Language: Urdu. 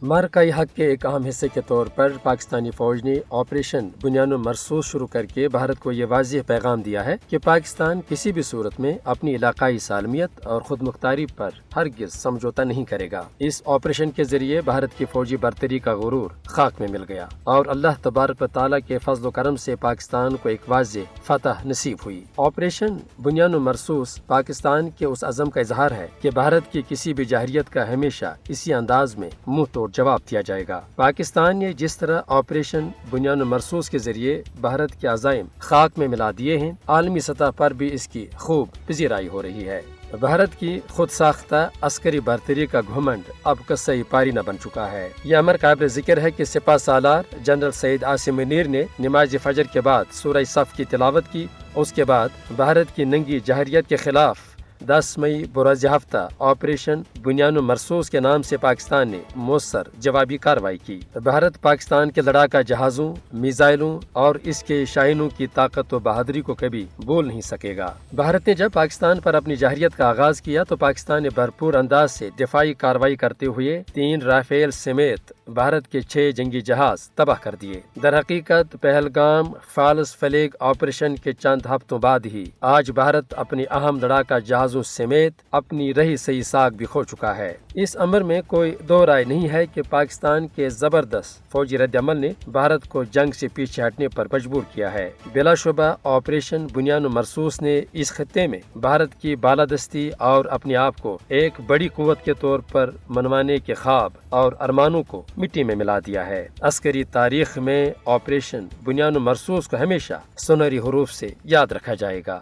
مارکائی حق کے ایک اہم حصے کے طور پر پاکستانی فوج نے آپریشن بنیان مرصوص شروع کر کے بھارت کو یہ واضح پیغام دیا ہے کہ پاکستان کسی بھی صورت میں اپنی علاقائی سالمیت اور خود مختاری پر ہرگز سمجھوتہ نہیں کرے گا۔ اس آپریشن کے ذریعے بھارت کی فوجی برتری کا غرور خاک میں مل گیا اور اللہ تبارک و تعالیٰ کے فضل و کرم سے پاکستان کو ایک واضح فتح نصیب ہوئی۔ آپریشن بنیان مرصوص پاکستان کے اس عزم کا اظہار ہے کہ بھارت کی کسی بھی جارحیت کا ہمیشہ اسی انداز میں منہ توڑ جواب دیا جائے گا۔ پاکستان نے جس طرح آپریشن بنیان مرصوص کے ذریعے بھارت کے عزائم خاک میں ملا دیے ہیں، عالمی سطح پر بھی اس کی خوب پذیرائی ہو رہی ہے۔ بھارت کی خود ساختہ عسکری برتری کا گھمنڈ اب قصہ پاری نہ بن چکا ہے۔ یہ امر قابل ذکر ہے کہ سپہ سالار جنرل سعید عاصم منیر نے نماز فجر کے بعد سورہ صف کی تلاوت کی۔ اس کے بعد بھارت کی ننگی جارحیت کے خلاف 10 مئی بروز ہفتہ آپریشن بنیان مرصوص کے نام سے پاکستان نے مؤثر جوابی کارروائی کی۔ بھارت پاکستان کے لڑاکا جہازوں، میزائلوں اور اس کے شاہینوں کی طاقت و بہادری کو کبھی بھول نہیں سکے گا۔ بھارت نے جب پاکستان پر اپنی جارحیت کا آغاز کیا تو پاکستان نے بھرپور انداز سے دفاعی کارروائی کرتے ہوئے 3 رافیل سمیت بھارت کے 6 جنگی جہاز تباہ کر دیے۔ در حقیقت پہلگام فالس فلیگ آپریشن کے چند ہفتوں بعد ہی آج بھارت اپنی اہم لڑاکا جہازوں سمیت اپنی رہی سہی ساکھ بھی کھو چکا ہے۔ اس امر میں کوئی دو رائے نہیں ہے کہ پاکستان کے زبردست فوجی رد عمل نے بھارت کو جنگ سے پیچھے ہٹنے پر مجبور کیا ہے۔ بلا شبہ آپریشن بنیان مرصوص نے اس خطے میں بھارت کی بالادستی اور اپنے آپ کو ایک بڑی قوت کے طور پر منوانے کے خواب اور ارمانوں کو مٹی میں ملا دیا ہے۔ عسکری تاریخ میں آپریشن بنیان مرصوص کو ہمیشہ سنہری حروف سے یاد رکھا جائے گا۔